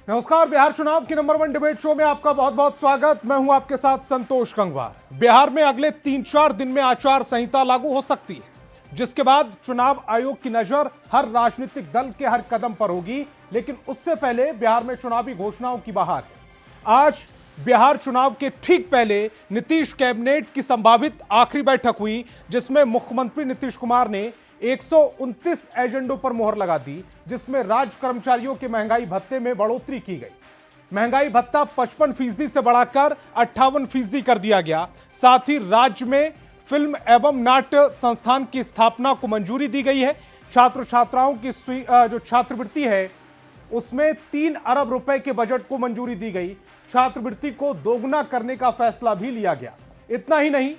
नमस्कार। बिहार चुनाव की नंबर 1 डिबेट शो में आपका बहुत बहुत स्वागत। मैं हूं आपके साथ संतोष गंगवार। बिहार में अगले 3-4 दिन में आचार संहिता लागू हो सकती है, जिसके बाद चुनाव आयोग की नजर हर राजनीतिक दल के हर कदम पर होगी। लेकिन उससे पहले बिहार में चुनावी घोषणाओं की बहार है। आज बिहार चुनाव के ठीक पहले नीतीश कैबिनेट की संभावित आखिरी बैठक हुई, जिसमें मुख्यमंत्री नीतीश कुमार ने 129 एजेंडों पर मोहर लगा दी, जिसमें राज्य कर्मचारियों के महंगाई भत्ते में बढ़ोतरी की गई। महंगाई भत्ता 55% से बढ़ाकर 58% कर दिया गया। साथ ही राज्य में फिल्म एवं नाट्य संस्थान की स्थापना को मंजूरी दी गई है। छात्र छात्राओं की जो छात्रवृत्ति है उसमें 3 अरब रुपए के बजट को मंजूरी दी गई। छात्रवृत्ति को दोगुना करने का फैसला भी लिया गया। इतना ही नहीं,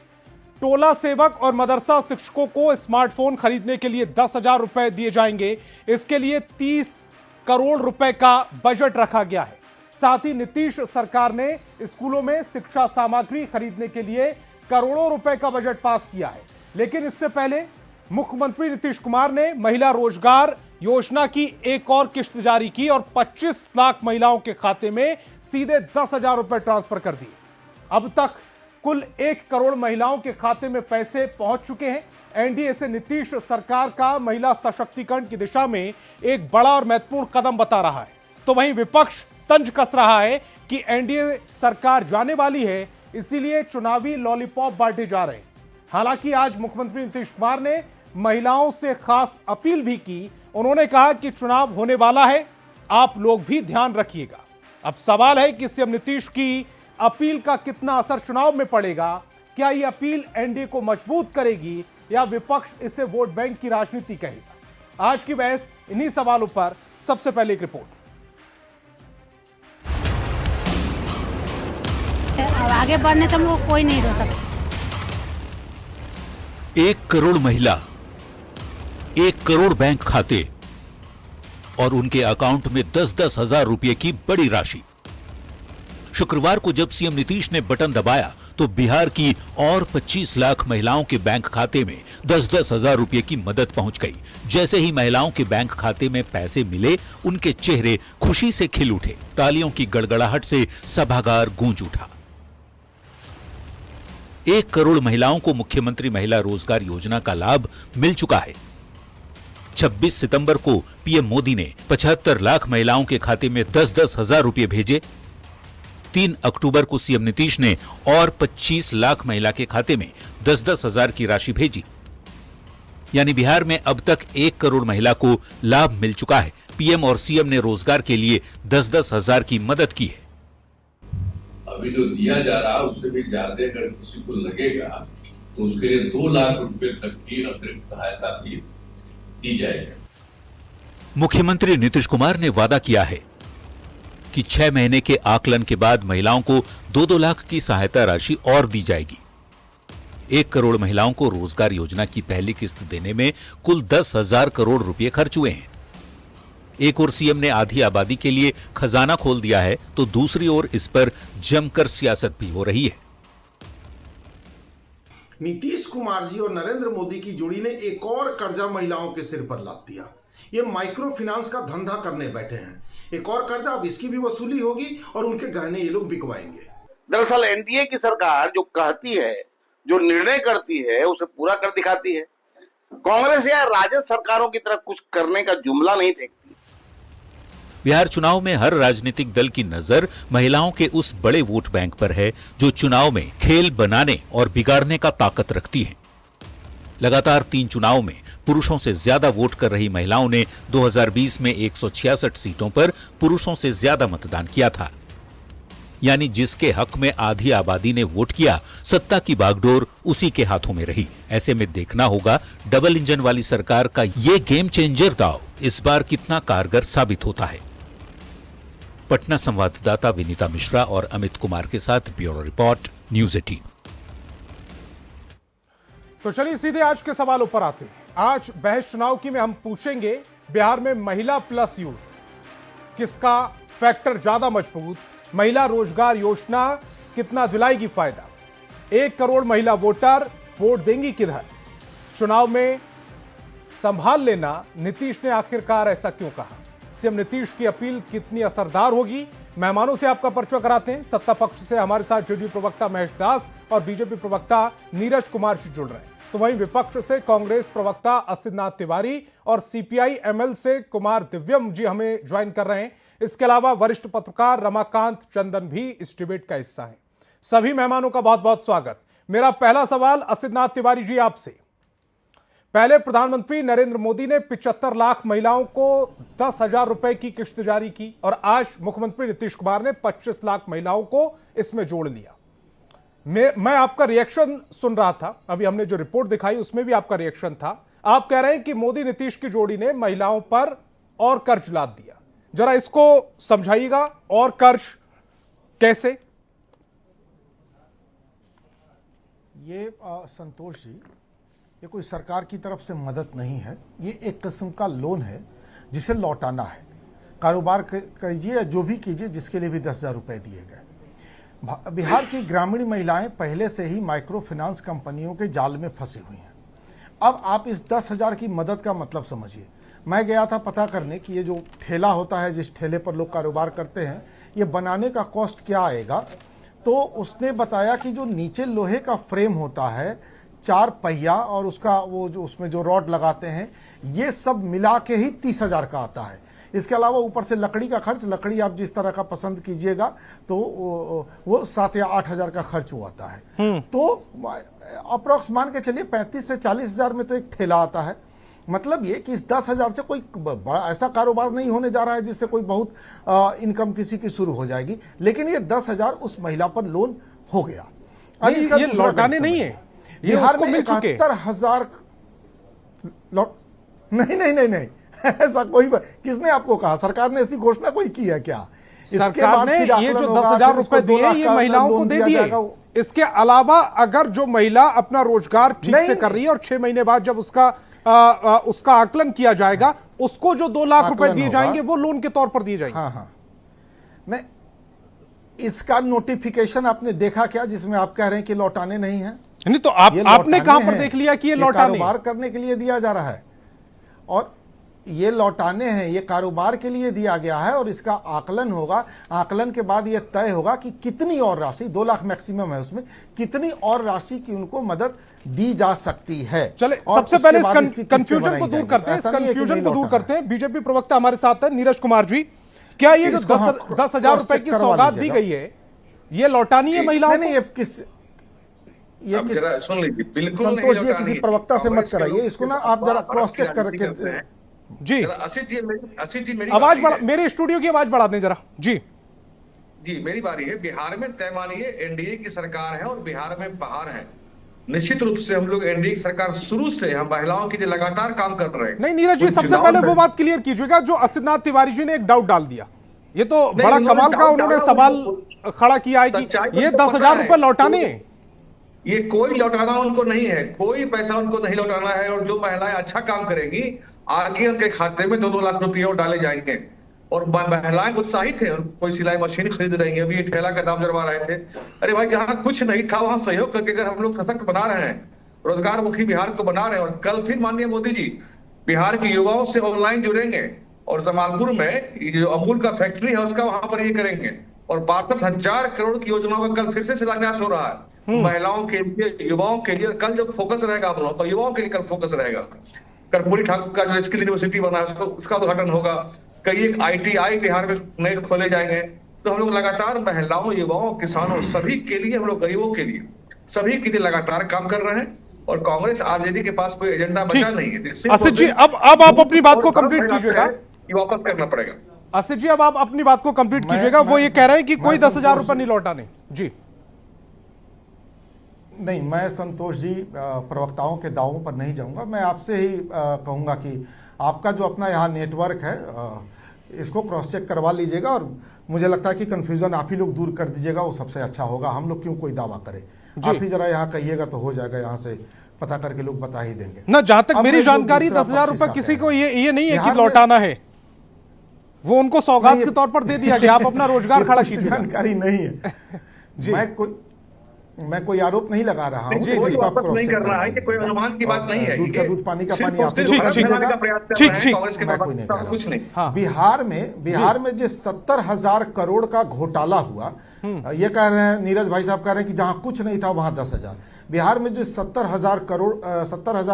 टोला सेवक और मदरसा शिक्षकों को स्मार्टफोन खरीदने के लिए 10,000 रुपए दिए जाएंगे। इसके लिए 30 करोड़ रुपए का बजट रखा गया है। साथ ही नीतीश सरकार ने स्कूलों में शिक्षा सामग्री खरीदने के लिए करोड़ों रुपए का बजट पास किया है। लेकिन इससे पहले मुख्यमंत्री नीतीश कुमार ने महिला रोजगार योजना की एक और किस्त जारी की और 25 लाख महिलाओं के खाते में सीधे 10,000 रुपए ट्रांसफर कर दिए। अब तक कुल 1 करोड़ महिलाओं के खाते में पैसे पहुंच चुके हैं। एनडीए से नीतीश सरकार का महिला सशक्तिकरण की दिशा में एक बड़ा और महत्वपूर्ण कदम बता रहा है। तो वहीं विपक्ष तंज कस रहा है कि एनडीए सरकार जाने वाली है, इसीलिए चुनावी लॉलीपॉप बांटे जा रहे हैं। हालांकि आज मुख्यमंत्री नीतीश कुमार ने महिलाओं से खास अपील भी की। उन्होंने कहा कि चुनाव होने वाला है, आप लोग भी ध्यान रखिएगा। अब सवाल है कि सीएम नीतीश की अपील का कितना असर चुनाव में पड़ेगा। क्या यह अपील एनडीए को मजबूत करेगी या विपक्ष इसे वोट बैंक की राजनीति कहेगा? आज की बहस इन्हीं सवालों पर। सबसे पहले एक रिपोर्ट। आगे बढ़ने से हम लोग कोई नहीं रोक सकता। 1 करोड़ महिला, 1 करोड़ बैंक खाते और उनके अकाउंट में 10-10 हजार रुपए की बड़ी राशि। शुक्रवार को जब सीएम नीतीश ने बटन दबाया तो बिहार की और 25 लाख महिलाओं के बैंक खाते में 10-10 हजार रुपए की मदद पहुंच गई। जैसे ही महिलाओं के बैंक खाते में पैसे मिले, उनके चेहरे खुशी से खिल उठे। तालियों की गड़गड़ाहट से सभागार गूंज उठा। 1 करोड़ महिलाओं को मुख्यमंत्री महिला रोजगार योजना का लाभ मिल चुका है। 26 सितंबर को पीएम मोदी ने 75 लाख महिलाओं के खाते में 10-10 हजार रुपए भेजे। 3 अक्टूबर को सीएम नीतीश ने और 25 लाख महिला के खाते में 10-10 हजार की राशि भेजी। यानी बिहार में अब तक 1 करोड़ महिला को लाभ मिल चुका है। पीएम और सीएम ने रोजगार के लिए 10-10 हजार की मदद की है। अभी जो दिया जा रहा है उससे भी ज्यादा अगर किसी को लगेगा तो उसके लिए 2 लाख रुपए तक की अतिरिक्त सहायता भी दी जाएगी। मुख्यमंत्री नीतीश कुमार ने वादा किया है कि 6 महीने के आकलन के बाद महिलाओं को 2-2 लाख की सहायता राशि और दी जाएगी। 1 करोड़ महिलाओं को रोजगार योजना की पहली किस्त देने में कुल 10,000 करोड़ रुपए खर्च हुए हैं। एक ओर सीएम ने आधी आबादी के लिए खजाना खोल दिया है, तो दूसरी ओर इस पर जमकर सियासत भी हो रही है। नीतीश कुमार जी और नरेंद्र मोदी की जोड़ी ने एक और कर्जा महिलाओं के सिर पर लाद दिया। ये माइक्रो फाइनेंस का धंधा करने बैठे हैं। एक और कर्जा, अब इसकी भी वसूली होगी और उनके गहने ये लोग बिकवाएंगे। दरअसल एनडीए की सरकार जो कहती है, जो निर्णय करती है, उसे पूरा कर दिखाती है। कांग्रेस या राजद सरकारों की तरह कुछ करने का जुमला नहीं फेंकती। बिहार चुनाव में हर राजनीतिक दल की नजर महिलाओं के उस बड़े वोट बैंक पर है जो चुनाव में खेल बनाने और बिगाड़ने का ताकत रखती है। लगातार 3 चुनाव में पुरुषों से ज्यादा वोट कर रही महिलाओं ने 2020 में 166 सीटों पर पुरुषों से ज्यादा मतदान किया था। यानी जिसके हक में आधी आबादी ने वोट किया, सत्ता की बागडोर उसी के हाथों में रही। ऐसे में देखना होगा डबल इंजन वाली सरकार का ये गेम चेंजर दांव इस बार कितना कारगर साबित होता है। पटना संवाददाता विनीता मिश्रा और अमित कुमार के साथ ब्यूरो रिपोर्ट, न्यूज़ 18। तो चलिए सीधे आज के सवालों पर आते हैं। आज बहस चुनाव की में हम पूछेंगे, बिहार में महिला प्लस यूथ किसका फैक्टर ज्यादा मजबूत? महिला रोजगार योजना कितना दिलाएगी फायदा? 1 करोड़ महिला वोटर वोट देंगी किधर? चुनाव में संभाल लेना नीतीश ने आखिरकार ऐसा क्यों कहा? सीएम नीतीश की अपील कितनी असरदार होगी? मेहमानों से आपका परिचय कराते हैं। सत्ता पक्ष से हमारे साथ जेडीयू प्रवक्ता महेश दास और बीजेपी प्रवक्ता नीरज कुमार जी जुड़ रहे हैं, तो वहीं विपक्ष से कांग्रेस प्रवक्ता असितनाथ तिवारी और सीपीआई एमएल से कुमार दिव्यम जी हमें ज्वाइन कर रहे हैं। इसके अलावा वरिष्ठ पत्रकार रमाकांत चंदन भी इस डिबेट का हिस्सा हैं। सभी मेहमानों का बहुत बहुत स्वागत। मेरा पहला सवाल असितनाथ तिवारी जी आपसे। पहले प्रधानमंत्री नरेंद्र मोदी ने 75 लाख महिलाओं को 10,000 रुपए की किश्त जारी की और आज मुख्यमंत्री नीतीश कुमार ने 25 लाख महिलाओं को इसमें जोड़ लिया। मैं आपका रिएक्शन सुन रहा था, अभी हमने जो रिपोर्ट दिखाई उसमें भी आपका रिएक्शन था। आप कह रहे हैं कि मोदी नीतीश की जोड़ी ने महिलाओं पर और कर्ज लाद दिया। जरा इसको समझाइएगा, और कर्ज कैसे? ये संतोष जी, ये कोई सरकार की तरफ से मदद नहीं है, ये एक किस्म का लोन है जिसे लौटाना है। कारोबार कीजिए, जो भी कीजिए, जिसके लिए भी 10,000 रुपये दिए गए। बिहार की ग्रामीण महिलाएं पहले से ही माइक्रो फाइनेंस कंपनियों के जाल में फंसी हुई हैं। अब आप इस 10,000 की मदद का मतलब समझिए। मैं गया था पता करने कि ये जो ठेला होता है, जिस ठेले पर लोग कारोबार करते हैं, ये बनाने का कॉस्ट क्या आएगा। तो उसने बताया कि जो नीचे लोहे का फ्रेम होता है, 4 पहिया, और उसका वो जो उसमें जो रॉड लगाते हैं, ये सब मिला के ही 30,000 का आता है। इसके अलावा ऊपर से लकड़ी का खर्च, लकड़ी आप जिस तरह का पसंद कीजिएगा तो वो 7 या 8,000 का खर्च वो आता है। तो अप्रॉक्स मान के चलिए 35 से 40,000 में तो एक ठेला आता है। मतलब ये कि इस 10,000 से कोई बड़ा ऐसा कारोबार नहीं होने जा रहा है जिससे कोई बहुत इनकम किसी की शुरू हो जाएगी, लेकिन ये 10,000 उस महिला पर लोन हो गया। ये लौटाने नहीं है, बिहार में 71,000 नहीं ऐसा कोई, किसने आपको कहा? सरकार ने ऐसी घोषणा कोई की है क्या? सरकार ने ये जो 10,000 रुपए दिए ये महिलाओं को दे दिए। इसके अलावा अगर जो महिला अपना रोजगार ठीक से कर रही है और 6 महीने बाद जब उसका आकलन किया जाएगा, उसको जो 2 लाख रुपए दिए जाएंगे वो लोन के तौर पर दिए जाएंगे। हाँ। नहीं, इसका नोटिफिकेशन आपने देखा क्या जिसमें आप कह रहे हैं कि लौटाने नहीं है? नहीं, तो आपने कहां पर देख लिया कि ये लौटाने? कारोबार करने के लिए दिया जा रहा है, और ये लौटाने हैं, ये कारोबार के लिए दिया गया है, और इसका आकलन होगा। आकलन के बाद ये तय होगा कि कितनी और राशि, 2 लाख मैक्सिमम है, उसमें कितनी और राशि की उनको मदद दी जा सकती है। चले, सबसे पहले इस कंफ्यूजन को दूर करते हैं, इस कंफ्यूजन को दूर करते हैं। बीजेपी प्रवक्ता हमारे साथ है नीरज कुमार जी। क्या ये जो 10,000 रुपए की सौगात दी गई है, ये लौटानी है महिलाओं? नहीं, सुन लीजिए, बिल्कुल संतोष जी, किसी प्रवक्ता से मत कराइए इसको ना, आप जरा क्रॉस चेक करके। जी असित जी मेरी आवाज बढ़ा, मेरे स्टूडियो की आवाज बढ़ा दें जरा। जी मेरी बारी है। बिहार में तय मानिए एनडीए की सरकार है और बिहार में बहार है। निश्चित रूप से हम लोग एनडीए की सरकार शुरू से हम महिलाओं के लिए लगातार काम कर रहे हैं। नहीं नीरज जी, सबसे पहले वो बात क्लियर कीजिएगा जो असितनाथ तिवारी जी ने एक डाउट डाल दिया। ये तो बड़ा कमाल का उन्होंने सवाल खड़ा किया है कि ये 10,000 रुपए लौटाने हैं। ये कोई लौटाना उनको नहीं है, कोई पैसा उनको नहीं लौटाना है। और जो महिलाएं अच्छा काम करेंगी आगे उनके खाते में 2-2 लाख रुपये और डाले जाएंगे। और महिलाएं उत्साहित थे, कोई सिलाई मशीन खरीद रही है। अभी ये ठेला का दाम जरवा रहे थे। अरे भाई, जहां कुछ नहीं था वहां सहयोग करके अगर हम लोग सशक्त बना रहे हैं, रोजगार मुखी बिहार को बना रहे हैं, और कल फिर माननीय मोदी जी बिहार के युवाओं से ऑनलाइन जुड़ेंगे और जमालपुर में जो अमूल का फैक्ट्री है उसका वहां पर ये करेंगे। और 62,000 करोड़ की योजनाओं का कल फिर से शिलान्यास हो रहा है महिलाओं के लिए, युवाओं के लिए। कल जो फोकस रहेगा हम लोग का, युवाओं के लिए कल फोकस रहेगा। कर्पूरी ठाकुर का जो स्किल यूनिवर्सिटी बना है उसका उद्घाटन होगा। कई एक ITI बिहार में नए खोले जाएंगे। तो हम लोग लगातार महिलाओं, युवाओं, किसानों, सभी के लिए, हम लोग गरीबों के लिए, सभी के लिए लगातार काम कर रहे हैं। और कांग्रेस आरजेडी के पास कोई एजेंडा बचा नहीं है। असित जी, अब आप अपनी बात को कंप्लीट कीजिएगा। वापस करना पड़ेगा। असित जी, अब आप अपनी बात को कंप्लीट कीजिएगा। वो ये कह रहे हैं कि कोई 10,000 रुपए नहीं लौटाने। जी नहीं, मैं संतोष जी प्रवक्ताओं के दावों पर नहीं जाऊंगा। मैं आपसे ही कहूंगा कि आपका जो अपना यहाँ नेटवर्क है, इसको क्रॉस चेक करवा लीजिएगा, और मुझे लगता है कि कंफ्यूजन आप ही लोग दूर कर दीजिएगा, वो सबसे अच्छा होगा। हम लोग क्यों कोई दावा करें, आप ही जरा यहाँ कहिएगा तो हो जाएगा। यहाँ से पता करके लोग बता ही देंगे ना। जहां तक मेरी जानकारी 10,000 रुपए किसी को ये नहीं है कि लौटाना है, वो उनको सौगात के तौर पर दे दिया गया। आप अपना रोजगार खड़ा कीजिए। जानकारी नहीं है। मैं कोई आरोप नहीं लगा रहा हूं। कोई वापस नहीं कर रहा है कि कोई अनुमान की बात नहीं है। दूध का दूध पानी का पानी आप ठीक, कुछ नहीं। बिहार में जो 70,000 करोड़ का घोटाला हुआ, ये कह रहे हैं नीरज भाई साहब कह रहे हैं कि जहां कुछ नहीं था वहां 10,000। बिहार में जो 70,000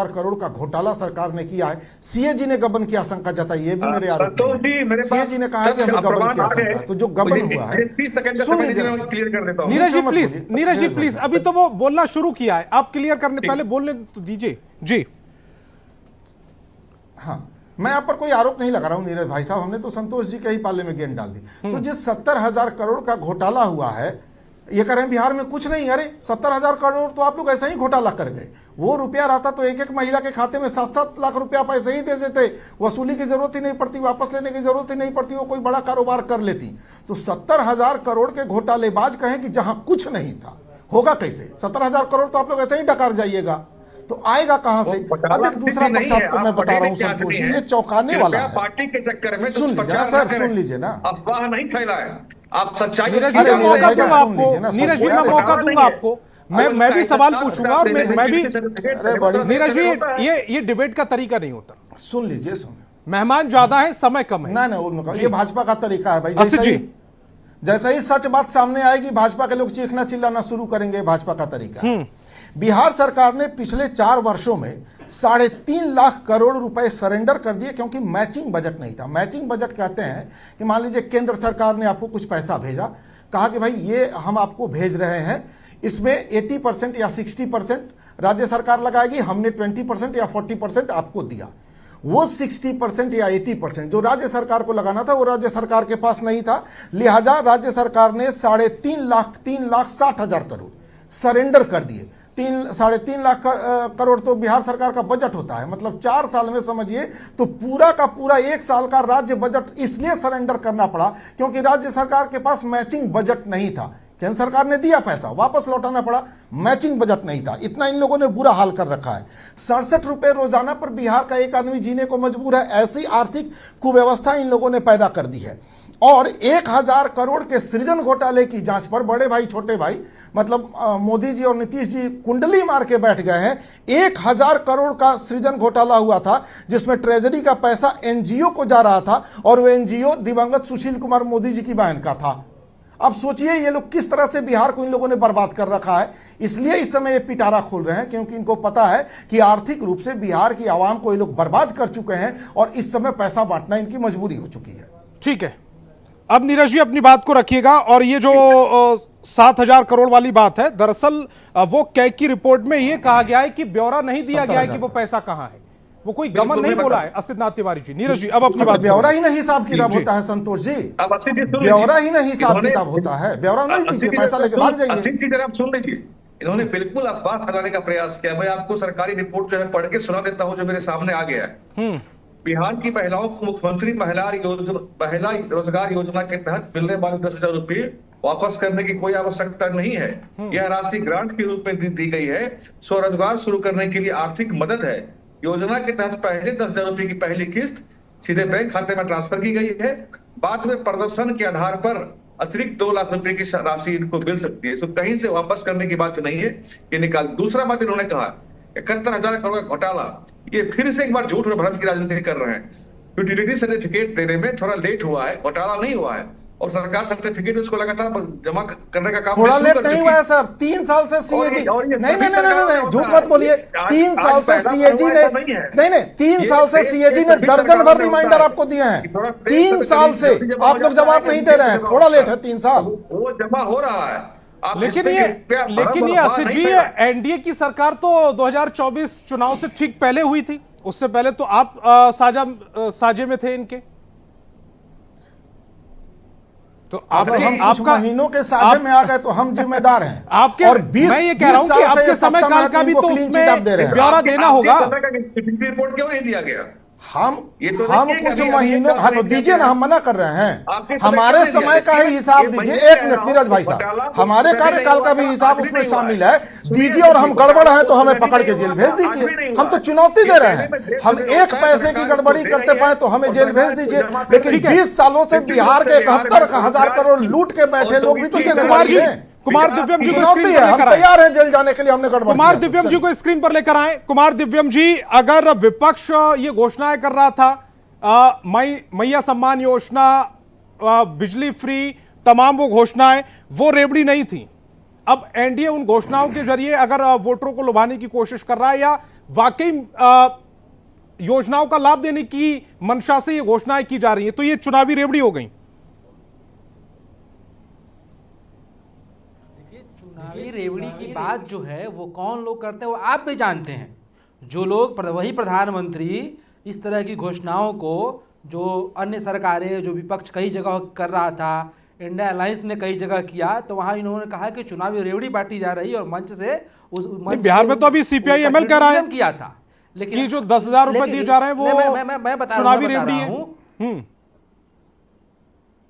करोड़ का घोटाला सरकार ने किया है, सीएजी ने गबन की आशंका जताई, ये भी मेरे आरोप है। सीएजी ने कहा है कि हमें गबन की आशंका, तो जो गबन हुआ है, नीरज जी प्लीज, अभी तो वो बोलना शुरू किया है, आप क्लियर करने पहले बोलने तो दीजिए जी। हाँ, मैं आप पर कोई आरोप नहीं लगा रहा हूं नीरज भाई साहब, हमने तो संतोष जी के ही पाले में गेंद डाल दी। तो जिस 70,000 करोड़ का घोटाला हुआ है, ये कह रहे हैं बिहार में कुछ नहीं, अरे 70,000 करोड़ तो आप लोग ऐसे ही घोटाला कर गए। वो रुपया रहता तो एक एक महिला के खाते में 7-7 लाख रुपया पैसे ही दे देते, वसूली की जरूरत ही नहीं पड़ती, वापस लेने की जरूरत ही नहीं पड़ती, वो कोई बड़ा कारोबार कर लेती। तो 70,000 करोड़ के घोटालेबाज कहें कि जहां कुछ नहीं था, होगा कैसे? 70,000 करोड़ तो आप लोग ऐसे ही डकार जाइएगा, तो आएगा कहां से? अब एक दूसरा पक्ष आपको मैं बता रहा हूं संतोष जी, ये चौंकाने वाला है। पार्टी के चक्कर में सुन लीजिए ना सर, सुन लीजिए ना, अफवाह नहीं फैला है, आप सच्चाई। नीरज जी मैं मौका दूंगा आपको, मैं भी सवाल पूछूंगा और मैं भी। नीरज जी ये डिबेट का तरीका नहीं होता। सुन लीजिए, सुन, मेहमान ज्यादा है, समय कम है। ना ये भाजपा का तरीका है भाई। जैसे ही सच बात सामने आएगी, भाजपा के लोग चीखना चिल्लाना शुरू करेंगे, भाजपा का तरीका। बिहार सरकार ने पिछले 4 वर्षों में 3.5 लाख करोड़ रुपए सरेंडर कर दिए, क्योंकि मैचिंग बजट नहीं था। मैचिंग बजट कहते हैं कि मान लीजिए केंद्र सरकार ने आपको कुछ पैसा भेजा, कहा कि भाई ये हम आपको भेज रहे हैं, इसमें 80% या 60% राज्य सरकार लगाएगी, हमने 20% या 40% आपको दिया। वो 60% या 80% जो राज्य सरकार को लगाना था वो राज्य सरकार के पास नहीं था, लिहाजा राज्य सरकार ने 3,60,000 करोड़ सरेंडर कर दिए। 3.5 लाख करोड़ तो बिहार सरकार का बजट होता है, मतलब 4 साल में समझिए तो पूरा का पूरा 1 साल का राज्य बजट इसलिए सरेंडर करना पड़ा क्योंकि राज्य सरकार के पास मैचिंग बजट नहीं था। केंद्र सरकार ने दिया पैसा, वापस लौटाना पड़ा, मैचिंग बजट नहीं था। इतना इन लोगों ने बुरा हाल कर रखा है। 67 रुपए रोजाना पर बिहार का एक आदमी जीने को मजबूर है, ऐसी आर्थिक कुव्यवस्था इन लोगों ने पैदा कर दी है। और 1,000 करोड़ के सृजन घोटाले की जांच पर बड़े भाई छोटे भाई, मतलब मोदी जी और नीतीश जी कुंडली मार के बैठ गए हैं। 1,000 करोड़ का सृजन घोटाला हुआ था, जिसमें ट्रेजरी का पैसा एनजीओ को जा रहा था, और वो एनजीओ दिवंगत सुशील कुमार मोदी जी की बहन का था। अब सोचिए ये लोग किस तरह से बिहार को इन लोगों ने बर्बाद कर रखा है। इसलिए इस समय ये पिटारा खोल रहे हैं, क्योंकि इनको पता है कि आर्थिक रूप से बिहार की आवाम को ये लोग बर्बाद कर चुके हैं और इस समय पैसा बांटना इनकी मजबूरी हो चुकी है। ठीक है, अब नीरज जी अपनी बात को रखिएगा। और ये जो 7,000 करोड़ वाली बात है, दरअसल वो कैग की रिपोर्ट में ये कहा गया है कि ब्यौरा नहीं दिया गया है कि वो पैसा कहां है, वो कोई गमन नहीं बोला है असित तिवारी जी। नीरज जी अब अपनी बात। ब्यौरा ही नहीं हिसाब किताब होता है संतोष जी, ब्यौरा ही नहीं हिसाब किताब होता है। ब्यौरा नहीं दीजिए, पैसा लेके भाग जाइए। असित जी जरा आप सुन लीजिए, इन्होंने बिल्कुल अफवाह फैलाने का प्रयास किया। मैं आपको सरकारी रिपोर्ट जो है पढ़ के सुना देता हूं, जो मेरे सामने आ गया है। बिहार की महिलाओं को मुख्यमंत्री महिला रोजगार योजना के तहत मिलने वाले 10,000 रुपये वापस करने की कोई आवश्यकता नहीं है। यह राशि ग्रांट के रूप में दी गई है, स्वरोजगार शुरू करने के लिए आर्थिक मदद है। योजना के तहत पहले 10,000 रुपये की पहली किस्त सीधे बैंक खाते में ट्रांसफर की गई है। बाद में प्रदर्शन के आधार पर अतिरिक्त 2 लाख रुपए की राशि इनको मिल सकती है। इसको कहीं से वापस करने की बात नहीं है, ये निकाल। दूसरा बात इन्होंने कहा 71,000 करोड़ का घोटाला, ये फिर से एक बार झूठ और भ्रम की राजनीति कर रहे हैं। यूटिलिटी सर्टिफिकेट देने में थोड़ा लेट हुआ है, घोटाला नहीं हुआ है, और सरकार सर्टिफिकेट उसको लगातार जमा करने का काम थोड़ा लेट नहीं हुआ है सर। 3 साल से सीएजी नहीं, झूठ मत बोलिए। 3 साल से सीएजी ने नहीं 3 साल से सीएजी ने दर्जन भर रिमाइंडर आपको दिए हैं। 3 साल से आप लोग जवाब नहीं दे रहे हैं, थोड़ा लेट है 3 साल। वो जमा हो रहा है। लेकिन ये असित जी, एनडीए की सरकार तो 2024 चुनाव से ठीक पहले हुई थी, उससे पहले तो आप साझे में थे इनके। तो आप कुछ महीनों के साझे में आ गए तो हम जिम्मेदार हैं आपके। और मैं ये कह रहा हूं कि आपके समय काल का भी तो उसमें ब्यौरा देना होगा। रिपोर्ट क्यों नहीं दिया गया? हम कुछ महीनों, हाँ तो दीजिए ना, हम मना कर रहे हैं। हमारे समय का ही हिसाब दीजिए। 1 मिनट नीरज भाई साहब, हमारे कार्यकाल का भी हिसाब उसमें शामिल है, दीजिए। और हम गड़बड़ हैं तो हमें पकड़ के जेल भेज दीजिए। हम तो चुनौती दे रहे हैं, हम 1 पैसे की गड़बड़ी करते पाए तो हमें जेल भेज दीजिए। लेकिन 20 सालों से बिहार के 71,000 करोड़ लूट के बैठे लोग भी तो जेल हैं। कुमार दिव्यम जी को चुनौती स्क्रीन है, पर हम लेकर आए। तैयार हैं जेल जाने के लिए, हमने गड़बड़ कुमार किया। दिव्यम जी को स्क्रीन पर लेकर आए। कुमार दिव्यम जी, अगर विपक्ष ये घोषणाएं कर रहा था, मैया सम्मान योजना, बिजली फ्री, तमाम वो घोषणाएं, वो रेवड़ी नहीं थी। अब एनडीए उन घोषणाओं के जरिए अगर वोटरों को लुभाने की कोशिश कर रहा है या वाकई योजनाओं का लाभ देने की मंशा से ये घोषणाएं की जा रही है, तो ये चुनावी रेवड़ी हो गई। चुनावी रेवड़ी की बात जो है वो कौन लोग करते हैं वो आप भी जानते हैं। जो लोग वही प्रधानमंत्री इस तरह की घोषणाओं को, जो अन्य सरकारें, जो विपक्ष कई जगह कर रहा था, इंडिया अलायंस ने कई जगह किया, तो वहां इन्होंने कहा कि चुनावी रेवड़ी बांटी जा रही है और मंच से उस बिहार में तो अभी सीपीआई एमएल कह रहा है किया था, लेकिन ये जो 10,000 रुपए दिए जा रहे हैं वो मैं बता चुनावी रहा रेवड़ी है। हूं।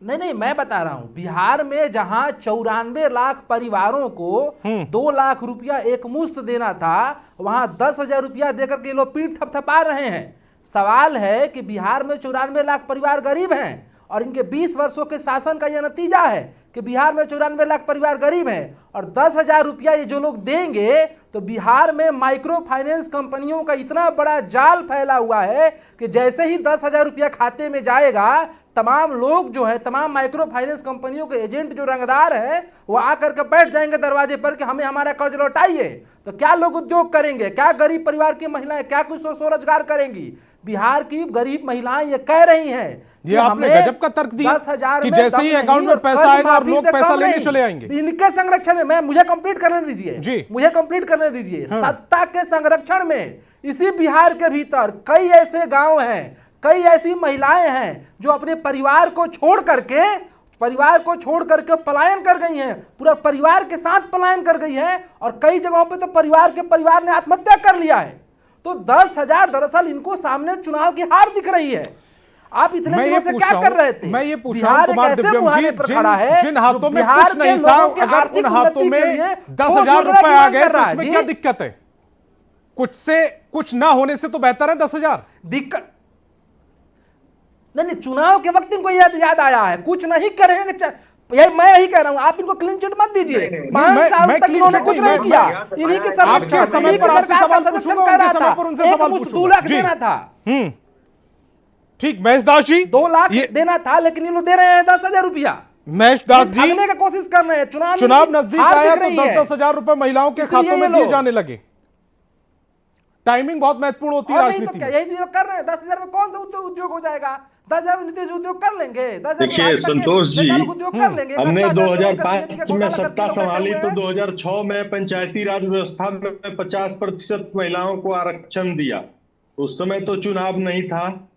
नहीं, मैं बता रहा हूं, बिहार में जहां 94 लाख परिवारों को 2 लाख रुपया एक मुश्त देना था, वहां 10,000 रुपया देकर के लोग पीठ थपथपा रहे हैं। सवाल है कि बिहार में 94 लाख परिवार गरीब हैं और इनके 20 वर्षों के शासन का यह नतीजा है कि बिहार में 94 लाख परिवार गरीब हैं। और 10,000 रुपया ये जो लोग देंगे, तो बिहार में माइक्रो फाइनेंस कंपनियों का इतना बड़ा जाल फैला हुआ है कि जैसे ही 10,000 रुपया खाते में जाएगा, तमाम लोग जो है, तमाम माइक्रो फाइनेंस कंपनियों के एजेंट जो रंगदार हैं, वो आकर के बैठ जाएंगे दरवाजे पर कि हमें हमारा कर्ज लौटाइए। तो क्या लोग उद्योग करेंगे? क्या गरीब परिवार की महिलाएं क्या कुछ स्वरोजगार करेंगी? बिहार की गरीब महिलाएं ये कह रही हैं, ये आपने गजब का तर्क दिया 10,000 कि में जैसे ही अकाउंट में पैसा आएगा और लोग पैसा लेने चले आएंगे। इनके संरक्षण में, मुझे कंप्लीट करने दीजिए जी, मुझे कंप्लीट करने दीजिए। सत्ता के संरक्षण में इसी बिहार के भीतर कई ऐसे गांव हैं, कई ऐसी महिलाएं हैं जो अपने परिवार को छोड़ करके पलायन कर गई हैं, पूरा परिवार के साथ पलायन कर गई हैं, और कई जगहों पे तो परिवार ने आत्महत्या कर लिया है। तो 10,000 दरअसल इनको सामने चुनाव की हार दिख रही है। आप इतने दिनों से क्या कर रहे थे? मैं ये पूछ रहा हूं कुमार दिव्यम जी, जिन हाथों में कुछ नहीं था, अगर उन हाथों में 10,000 रुपए आ गए तो इसमें क्या दिक्कत है? कुछ से कुछ ना होने से तो बेहतर है 10,000। दिक्कत नहीं, चुनाव के वक्त इनको याद आया है, कुछ नहीं करेंगे। मैं यही कह रहा हूं, आप इनको क्लीन चिट मत दीजिए। 5 साल तक इन्होंने कुछ नहीं किया। इन्हीं के आपके समय पर आपसे सवाल पूछूंगा, उनके समय पर उनसे सवाल पूछूंगा। 2 लाख देना था। ठीक, महेश दास जी, 2 लाख देना था, लेकिन ये लोग दे रहे हैं 10,000 रुपया। महेश दास जी, भागने की कोशिश कर रहे हैं। चुनाव नजदीक आया तो 10,000 रुपए महिलाओं के खातों में दिए जाने लगे। टाइमिंग बहुत महत्वपूर्ण होती है राजनीति में। यही लोग कर रहे हैं। 10,000 में कौन सा उद्योग हो जाएगा? 10,000 में नीतीश उद्योग कर लेंगे। देखिए संतोष जी, उद्योग कर लेंगे। हमने 2005 में सत्ता संभाली तो 2006 में पंचायती राज व्यवस्था में 50% महिलाओं को आरक्षण दिया। उस समय तो चुनाव नहीं था।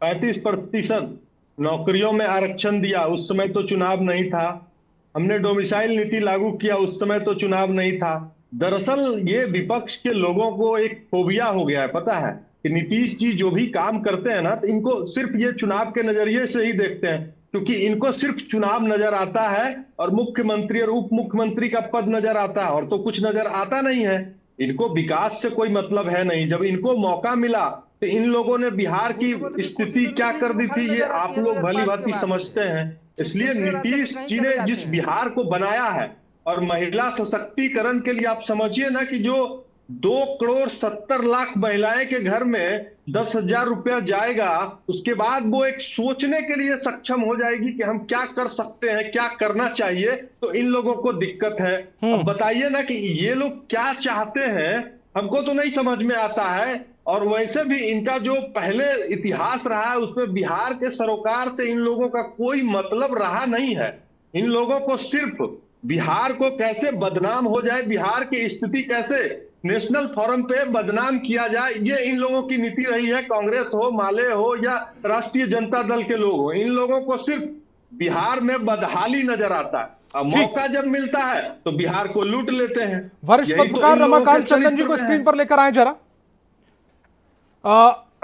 35% नौकरियों में आरक्षण दिया, उस समय तो चुनाव नहीं था। हमने डोमिसाइल नीति लागू किया, उस समय तो चुनाव नहीं था। दरअसल ये विपक्ष के लोगों को एक फोबिया हो गया है, पता है कि नीतीश जी जो भी काम करते हैं ना, तो इनको सिर्फ ये चुनाव के नजरिए से ही देखते हैं, क्योंकि इनको सिर्फ चुनाव नजर आता है और मुख्यमंत्री और उप मुख्यमंत्री का पद नजर आता है, और तो कुछ नजर आता नहीं है। इनको विकास से कोई मतलब है नहीं। जब इनको मौका मिला तो इन लोगों ने बिहार की स्थिति क्या कर दी थी, ये आप लोग भली भांति समझते हैं। इसलिए नीतीश जी ने जिस बिहार को बनाया है, और महिला सशक्तिकरण के लिए आप समझिए ना कि जो 2,70,00,000 महिलाएं के घर में 10,000 रुपया जाएगा, उसके बाद वो एक सोचने के लिए सक्षम हो जाएगी कि हम क्या कर सकते हैं, क्या करना चाहिए। तो इन लोगों को दिक्कत है। अब बताइए ना कि ये लोग क्या चाहते हैं, हमको तो नहीं समझ में आता है। और वैसे भी इनका जो पहले इतिहास रहा है उसमें बिहार के सरोकार से इन लोगों का कोई मतलब रहा नहीं है। इन लोगों को सिर्फ बिहार को कैसे बदनाम हो जाए, बिहार की स्थिति कैसे नेशनल फोरम पे बदनाम किया जाए, ये इन लोगों की नीति रही है। कांग्रेस हो, माले हो या राष्ट्रीय जनता दल के लोग हो, इन लोगों को सिर्फ बिहार में बदहाली नजर आता है। अब मौका जब मिलता है तो बिहार को लूट लेते हैं। वरिष्ठ पत्रकार रमाकांत चंदन जी को स्क्रीन पर लेकर आए जरा।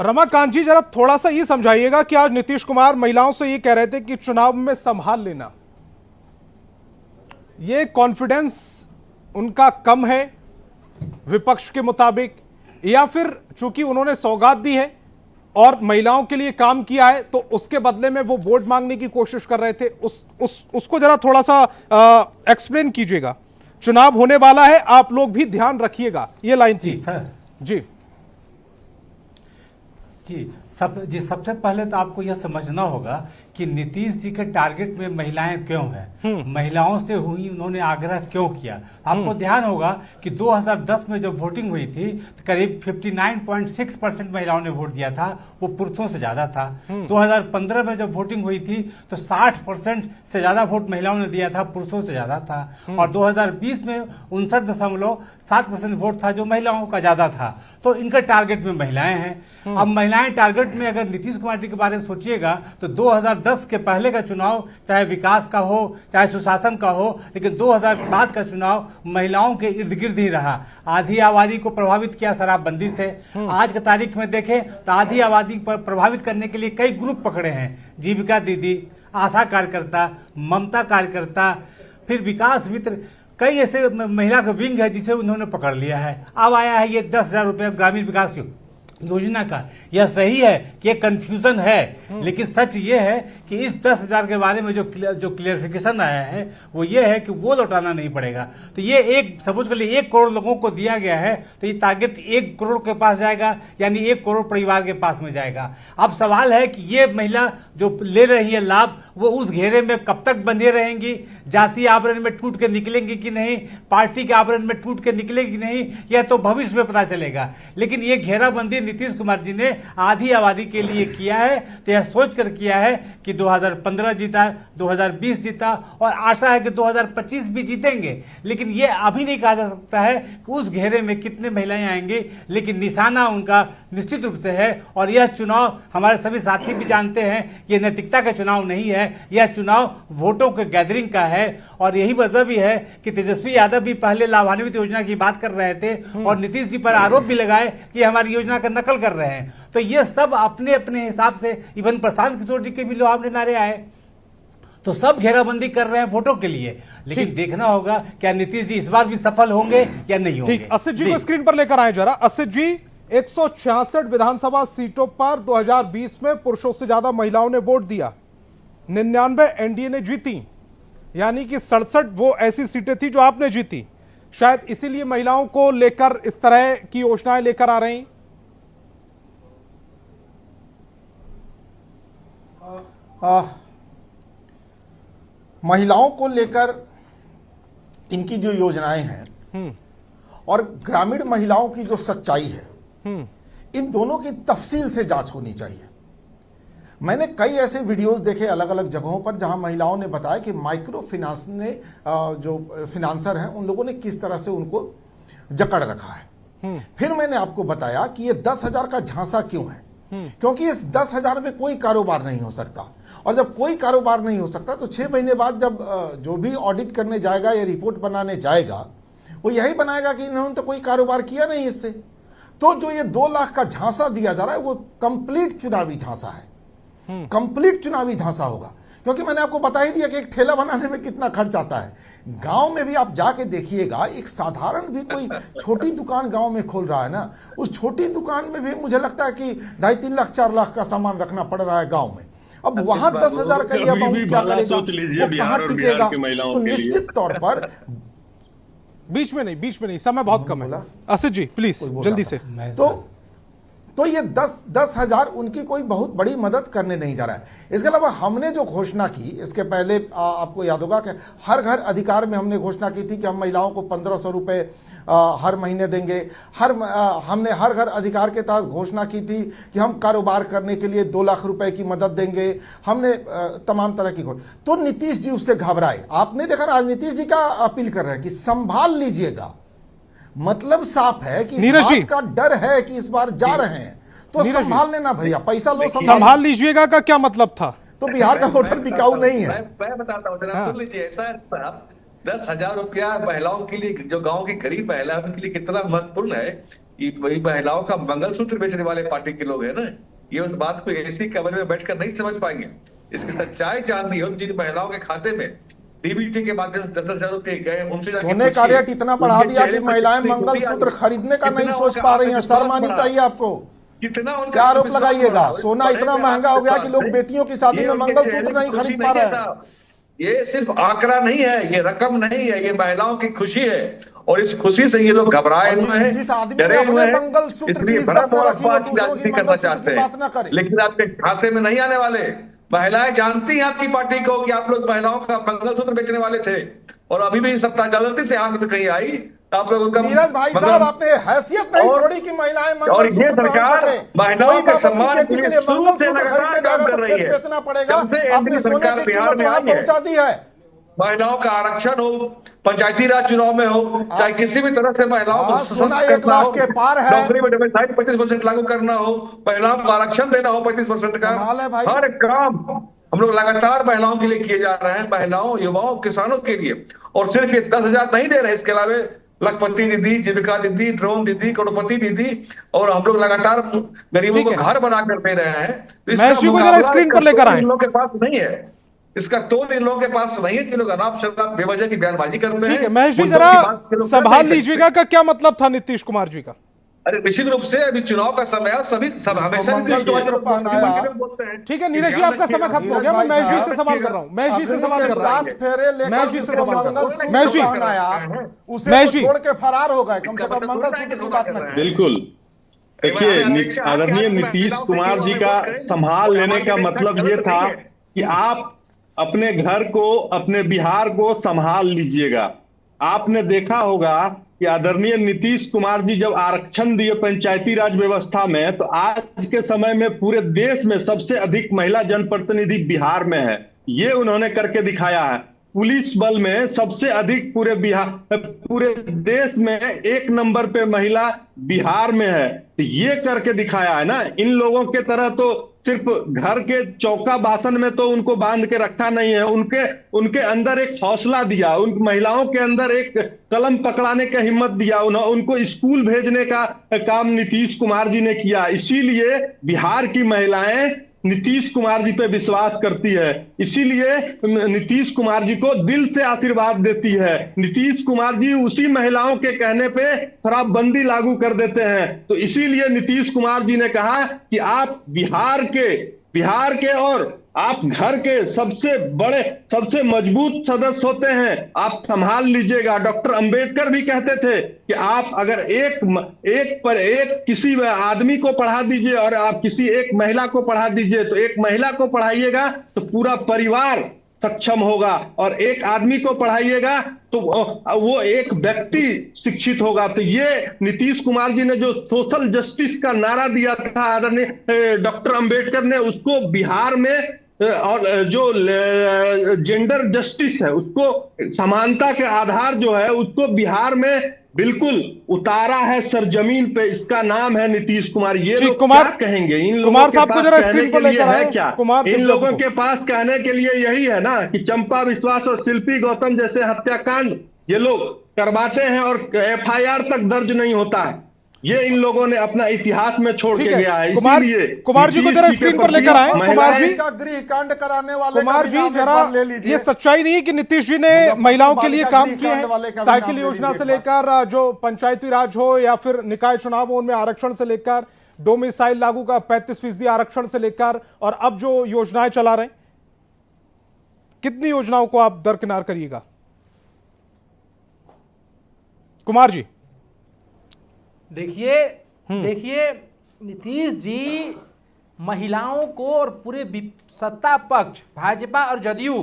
रमाकांत जी, जरा थोड़ा सा ये समझाइएगा कि आज नीतीश कुमार महिलाओं से ये कह रहे थे कि चुनाव में संभाल लेना, ये कॉन्फिडेंस उनका कम है विपक्ष के मुताबिक, या फिर चूंकि उन्होंने सौगात दी है और महिलाओं के लिए काम किया है, तो उसके बदले में वो वोट मांगने की कोशिश कर रहे थे। उसको जरा थोड़ा सा एक्सप्लेन कीजिएगा। चुनाव होने वाला है, आप लोग भी ध्यान रखिएगा, ये लाइन थी। जी जी, सबसे पहले तो आपको यह समझना होगा कि नीतीश जी के टारगेट में महिलाएं क्यों हैं, महिलाओं से हुई उन्होंने आग्रह क्यों किया। आपको ध्यान होगा कि 2010 में जब वोटिंग हुई थी तो करीब 59.6% महिलाओं ने वोट दिया था, वो पुरुषों से ज्यादा था। 2015 में जब वोटिंग हुई थी तो 60% से ज्यादा वोट महिलाओं ने दिया था, पुरुषों से ज्यादा था। और 2020 में 59.7% वोट था जो महिलाओं का ज्यादा था। तो इनका टारगेट में महिलाएं हैं। अब महिलाएं टारगेट में अगर नीतीश कुमार जी के बारे में सोचिएगा तो 2010 के पहले का चुनाव चाहे विकास का हो चाहे सुशासन का हो, लेकिन 2000 के बाद का चुनाव महिलाओं के इर्द गिर्द ही रहा। आधी आबादी को प्रभावित किया शराबबंदी से। आज की तारीख में देखें तो आधी आबादी पर प्रभावित करने के लिए कई ग्रुप पकड़े हैं, जीविका दीदी, आशा कार्यकर्ता, ममता कार्यकर्ता, फिर विकास मित्र, कई ऐसे महिला का विंग है जिसे उन्होंने पकड़ लिया है। अब आया है ये 10,000 रुपये ग्रामीण विकास योजना का। यह सही है कि कंफ्यूजन है, लेकिन सच ये है कि इस 10,000 के बारे में जो क्लियरिफिकेशन आया है वो ये है कि वो लौटाना नहीं पड़ेगा। तो ये एक सपोज कर लिए 1 करोड़ लोगों को दिया गया है, तो ये टारगेट 1 करोड़ के पास जाएगा, यानी 1 करोड़ परिवार के पास में जाएगा। अब सवाल है कि ये महिला जो ले रही है लाभ, वो उस घेरे में कब तक बंधे रहेंगी, जातीय आवरण में टूट के निकलेंगी कि नहीं, पार्टी के आवरण में टूट के निकलेगी कि नहीं, यह तो भविष्य में पता चलेगा। लेकिन ये घेराबंदी नीतीश कुमार जी ने आधी आबादी के लिए किया है, तो यह सोच कर किया है कि 2015 जीता, 2020 जीता और आशा है कि 2025 भी जीतेंगे। लेकिन यह अभी नहीं कहा जा सकता है कि उस घेरे में कितने महिलाएं आएंगी, लेकिन निशाना उनका निश्चित रूप से है। और यह चुनाव हमारे सभी साथी भी जानते हैं, ये नैतिकता का चुनाव नहीं है, यह चुनाव वोटों के गैदरिंग का है। और यही वजह भी है कि तेजस्वी यादव भी पहले लाभान्वित योजना की बात कर रहे थे और नीतीश जी पर आरोप भी लगाए कि हमारी योजना का नकल कर रहे हैं। तो ये सब अपने अपने हिसाब से, इवन प्रशांत किशोर जी के भी लुभावने नारे आए, तो सब घेराबंदी कर रहे हैं वोटों के लिए। लेकिन देखना होगा क्या नीतीश जी इस बार भी सफल होंगे या नहीं होंगे। ठीक, असित जी को स्क्रीन पर लेकर आए जरा। असित जी, 166 विधानसभा सीटों पर 2020 में पुरुषों से ज्यादा महिलाओं ने वोट दिया, 99 एनडीए ने जीती, यानी कि 67 वो ऐसी सीटें थी जो आपने जीती। शायद इसीलिए महिलाओं को लेकर इस तरह की योजनाएं लेकर आ रहे हैं। महिलाओं को लेकर इनकी जो योजनाएं हैं और ग्रामीण महिलाओं की जो सच्चाई है, इन दोनों की तफसील से जांच होनी चाहिए। मैंने कई ऐसे वीडियोस देखे अलग अलग जगहों पर जहां महिलाओं ने बताया कि माइक्रो फाइनेंस ने जो फिनांसर हैं उन लोगों ने किस तरह से उनको जकड़ रखा है। फिर मैंने आपको बताया कि ये 10,000 का झांसा क्यों है, क्योंकि इस 10,000 में कोई कारोबार नहीं हो सकता। और जब कोई कारोबार नहीं हो सकता तो 6 महीने बाद जब जो भी ऑडिट करने जाएगा या रिपोर्ट बनाने जाएगा वो यही बनाएगा कि इन्होंने तो कोई कारोबार किया नहीं इससे। तो जो ये 2 लाख का झांसा दिया जा रहा है वो कंप्लीट चुनावी झांसा है, कंप्लीट चुनावी झांसा होगा। क्योंकि मैंने आपको बता ही दिया कि एक ठेला बनाने में कितना खर्च आता है। गांव में भी आप जाके देखिएगा, एक साधारण भी कोई छोटी दुकान गांव में खोल रहा है ना, उस छोटी दुकान में भी मुझे लगता है कि 2.5-3 लाख 4 लाख का सामान रखना पड़ रहा है गांव में। अब वहां 10,000 का यह अमाउंट क्या करेगा, वो कहां टिकेगा। तो निश्चित तौर पर बीच में नहीं, समय बहुत कम है। असित जी प्लीज जल्दी से। तो ये 10,000 उनकी कोई बहुत बड़ी मदद करने नहीं जा रहा है। इसके अलावा हमने जो घोषणा की, इसके पहले आपको याद होगा कि हर घर अधिकार में हमने घोषणा की थी कि हम महिलाओं को 1,500 रुपये हर महीने देंगे। हमने हर घर अधिकार के तहत घोषणा की थी कि हम कारोबार करने के लिए 2 लाख रुपए की मदद देंगे। हमने तमाम तरह की तो नीतीश जी उससे घबराए। आपने देखा आज नीतीश जी का अपील कर रहे हैं कि संभाल लीजिएगा। मतलब साफ है कि इस बात का डर है कि इस बार जा रहे हैं तो संभाल लेना भैया, पैसा लो, संभाल लीजिएगा का क्या मतलब था? तो बिहार का वोटर बिकाऊ नहीं है। मैं बताता हूँ, सुन लीजिए। ऐसा 10,000 रुपया महिलाओं के लिए, जो गांव की गरीब महिला है उनके लिए कितना महत्वपूर्ण है। ये महिलाओं का मंगलसूत्र बेचने वाले पार्टी के लोग हैं ना, ये उस बात को ऐसी कमरे में बैठकर नहीं समझ पाएंगे। इसकी सच्चाई जाननी हो, जिन महिलाओं के खाते में डीबीटी के माध्यम से 10,000 रुपए गए, उनसे सोने का रेट इतना बढ़ा दिया कि महिलाएं मंगलसूत्र खरीदने का नहीं सोच पा रही हैं। शर्म आनी चाहिए आपको। कितना उनका क्या आरोप विश्वास लगाइएगा? हो रहा है? सोना इतना महंगा हो गया कि लोग बेटियों की शादी में मंगलसूत्र नहीं खरीद पा रहे हैं। ये सिर्फ आंकड़ा नहीं है, ये रकम नहीं है, ये महिलाओं की खुशी है और इस खुशी से ये लोग घबराए हुए हैं, जिस आदमी ने डरे अपने हुए हैं, मंगलसूत्र इसलिए की भरम इज्जत में और रखी हो अफवाह तो की दूसरों राजनीति की करना मंगलसूत्र चाहते की बात ना हैं, करे। लेकिन आपके झांसे में नहीं आने वाले। महिलाएं जानती हैं आपकी पार्टी को कि आप लोग महिलाओं का मंगलसूत्र बेचने वाले थे, और अभी भी सत्ता गलती से आंख में कहीं आई तो आप लोग उनका नीरज भाई साहब, आपने हैसियत नहीं छोड़ी कि महिलाएं और ये मंगलसूत्र पहन सरकार सके। महिलाओं कोई के बाप अपनी सम्मान बेटी के के लिए लिए शुरू से मंगलसूत्र लगातार खरीदने काम जाएगा कर तो रही खेत है। बेचना पड़ेगा। जब से आपने एनडीए सोने सरकार की बिहार कीमत में वहां आई है, पहुंचा दी है। महिलाओं का आरक्षण हो, पंचायती राज चुनाव में हो, चाहे किसी भी तरह से महिलाओं को सोना सशक्त 1 करना लाख हो, के पार है। नौकरी में डोमिसाइल 25% लागू करना हो, महिलाओं को आरक्षण देना हो 25% का, कमाल है भाई। हर काम हम लोग लगातार महिलाओं के लिए किए जा रहे हैं, महिलाओं, युवाओं, किसानों के लिए। और सिर्फ ये 10,000 नहीं दे रहे, इसके अलावा लखपति दीदी, जीविका दीदी, ड्रोन दीदी, करोड़पति दीदी, और हम लोग लगातार गरीबों को घर बनाकर दे रहे हैं। तो इसका मुकाबला स्क्रीन पर लेकर आए। इन लोगों के पास नहीं है, इसका तोड़ इन लोगों के पास नहीं है कि लोग अनाप शनाप बेवजह की बयानबाजी करते हैं। ठीक है, महेश जी जरा संभाल लीजिएगा का क्या मतलब था नीतीश कुमार जी का? अरे निश्चित रूप से अभी चुनाव का समय है, सभी सब हमेशा बोलते हैं। ठीक है नीरज जी, आपका समय खत्म हो गया। मैं महेश जी से सवाल कर रहा हूँ। महेश जी से सवाल कर रहा हूँ। महेश जी से सवाल कर रहा हूँ। महेश जी, महेश जी छोड़ के फरार हो गए, कम से कम मंगलसूत्र की बात न की। बिल्कुल, देखिए आदरणीय नीतीश कुमार जी का संभाल लेने का मतलब ये था कि आप अपने घर को, अपने बिहार को संभाल लीजिएगा। आपने देखा होगा कि आदरणीय नीतीश कुमार जी जब आरक्षण दिए पंचायती राज व्यवस्था में, तो आज के समय में पूरे देश में सबसे अधिक महिला जनप्रतिनिधि बिहार में है। ये उन्होंने करके दिखाया है। पुलिस बल में सबसे अधिक पूरे देश में 1 नंबर पे महिला बिहार में है। तो ये करके दिखाया है ना। इन लोगों के तरह तो सिर्फ घर के चौका बासन में तो उनको बांध के रखा नहीं है, उनके अंदर एक हौसला दिया, उन महिलाओं के अंदर एक कलम पकड़ाने का हिम्मत दिया, उनको स्कूल भेजने का काम नीतीश कुमार जी ने किया। इसीलिए बिहार की महिलाएं नीतीश कुमार जी पे विश्वास करती है, इसीलिए नीतीश कुमार जी को दिल से आशीर्वाद देती है। नीतीश कुमार जी उसी महिलाओं के कहने पे शराबबंदी लागू कर देते हैं। तो इसीलिए नीतीश कुमार जी ने कहा कि आप बिहार के और आप घर के सबसे बड़े, सबसे मजबूत सदस्य होते हैं, आप संभाल लीजिएगा। डॉक्टर अंबेडकर भी कहते थे कि आप अगर एक किसी आदमी को पढ़ा दीजिए और आप किसी एक महिला को पढ़ा दीजिए, तो एक महिला को पढ़ाइएगा तो पूरा परिवार सक्षम होगा, और एक आदमी को पढ़ाइएगा तो वो एक व्यक्ति शिक्षित होगा। तो ये नीतीश कुमार जी ने जो सोशल जस्टिस का नारा दिया था आदरणीय डॉक्टर अंबेडकर ने, उसको बिहार में, और जो जेंडर जस्टिस है, उसको समानता के आधार जो है उसको बिहार में बिल्कुल उतारा है सरजमीन पे। इसका नाम है नीतीश कुमार। ये लोग क्या कहेंगे? इन लोगों के पास कहने के लिए है क्या? इन लोगों के पास कहने के लिए यही है ना कि चंपा विश्वास और शिल्पी गौतम जैसे हत्याकांड ये लोग करवाते हैं और FIR तक दर्ज नहीं होता है। ये इन लोगों ने अपना इतिहास में छोड़ के गया है। इसीलिए कुमार जी को जरा स्क्रीन पर लेकर आए। कुमार जी का गृह कांड कराने वाले, कुमार जी जरा ये सच्चाई नहीं है कि नीतीश जी ने महिलाओं के लिए काम किए हैं? साइकिल योजना से लेकर जो पंचायती राज हो या फिर निकाय चुनाव हो, उनमें आरक्षण से लेकर डोमिसाइल लागू का 35% आरक्षण से लेकर, और अब जो योजनाएं चला रहे हैं, कितनी योजनाओं को आप दरकिनार करिएगा कुमार जी? देखिए नीतीश जी महिलाओं को और पूरे सत्ता पक्ष भाजपा और जदयू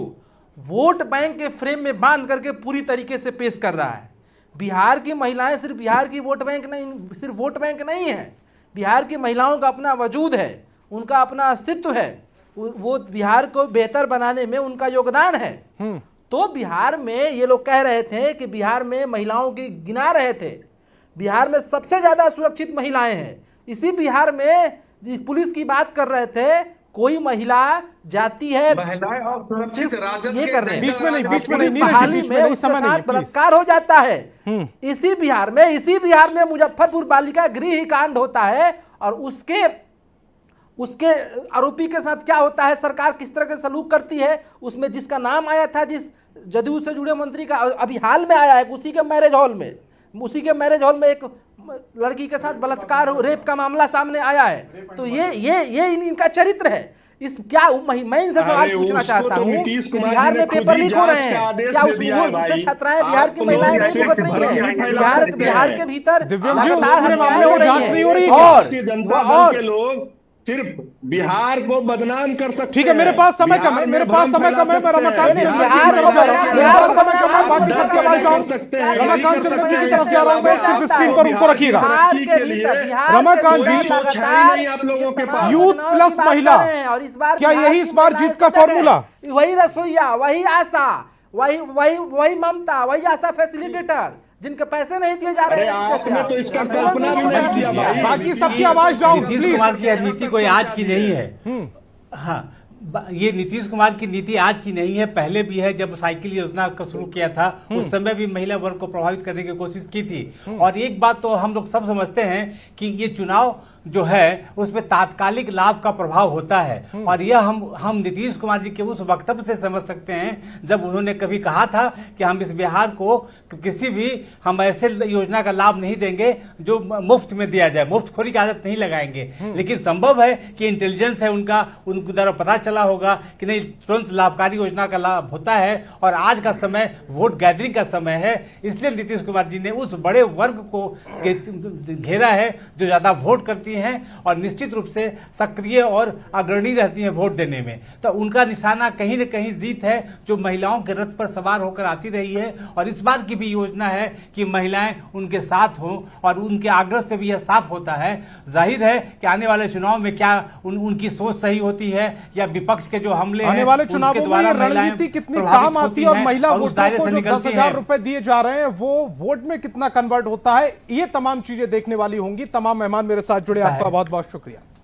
वोट बैंक के फ्रेम में बांध करके पूरी तरीके से पेश कर रहा है। बिहार की महिलाएं सिर्फ बिहार की वोट बैंक नहीं है, बिहार की महिलाओं का अपना वजूद है, उनका अपना अस्तित्व है, वो बिहार को बेहतर बनाने में उनका योगदान है। तो बिहार में ये लोग कह रहे थे कि बिहार में महिलाओं की गिना रहे थे, बिहार में सबसे ज्यादा सुरक्षित महिलाएं हैं। इसी बिहार में पुलिस की बात कर रहे थे, कोई महिला जाती है महिलाएं और सुरक्षित राजद ये कर रहे हैं, बीच में नहीं उसके साथ बलात्कार हो जाता है। इसी बिहार में मुजफ्फरपुर बालिका गृह कांड होता है, और उसके आरोपी के साथ क्या होता है, सरकार किस तरह के सलूक करती है। उसमें जिसका नाम आया था, जिस जदयू से जुड़े मंत्री का अभी हाल में आया है, उसी के मैरिज हॉल में एक लड़की के साथ बलात्कार रेप का मामला सामने आया है, तो ये इनका चरित्र है। इस क्या मैं इनसे सवाल पूछना चाहता हूँ कि बिहार में पेपर लीक हो रहे हैं, क्या उससे छात्राएं बिहार की महिलाएं नहीं भुगत रही है? बिहार के भीतर जांच नहीं हो रही और लोग फिर बिहार को बदनाम कर सकते हैं। ठीक है, मेरे पास समय कम है, मेरे पास समय कम है। मैं रमाकांत समय कम है, बाकी सबके पास जाऊं। रमाकांत चंद्र जी की तरफ जा रहा हूं मैं, सिर्फ स्क्रीन पर उनको रखिएगा। रमाकांत जी, आप लोगों के पास यूथ प्लस महिला, क्या यही इस बार जीत का फॉर्मूला? वही रसोईया, वही आशा, वही ममता, वही आशा फैसिलिटेटर जिनके पैसे नहीं दिए जा रहे हैं। तो इसका कल्पना भी नहीं किया भाई। बाकी सबकी आवाज डाउन। नीतीश कुमार की नीति कोई आज की नहीं है। हाँ, ये नीतीश कुमार की नीति आज की नहीं है, पहले भी है। जब साइकिल योजना का शुरू किया था उस समय भी महिला वर्ग को प्रभावित करने की कोशिश की थी। और एक बात तो हम लोग सब समझते हैं कि ये चुनाव जो है उसमें तात्कालिक लाभ का प्रभाव होता है। और यह हम नीतीश कुमार जी के उस वक्तव्य से समझ सकते हैं जब उन्होंने कभी कहा था कि हम इस बिहार को किसी भी हम ऐसे योजना का लाभ नहीं देंगे जो मुफ्त में दिया जाए, मुफ्तखोरी की आदत नहीं लगाएंगे। लेकिन संभव है कि इंटेलिजेंस है उनको द्वारा पता चला होगा कि नहीं, तुरंत लाभकारी योजना का लाभ होता है। और आज का समय वोट गैदरिंग का समय है, इसलिए नीतीश कुमार जी ने उस बड़े वर्ग को घेरा है जो ज्यादा वोट करती हैं और निश्चित रूप से सक्रिय और अग्रणी रहती हैं वोट देने में। तो उनका निशाना कहीं न कहीं जीत है जो महिलाओं के रथ पर सवार होकर आती रही है। और इस बार की भी योजना है कि महिलाएं उनके साथ हों और उनके आग्रह से भी यह साफ होता है। जाहिर है कि आने वाले चुनाव में क्या उनकी सोच सही होती है या विपक्ष के जो हमले आने वाले चुनावों में रणनीति कितनी काम आती है और महिला वोटरों को जो 10,000 रुपए दिए जा रहे हैं वो वोट में कितना कन्वर्ट होता है, ये तमाम चीजें देखने वाली होंगी। तमाम मेहमान मेरे साथ जुड़े, आपका बहुत बहुत शुक्रिया।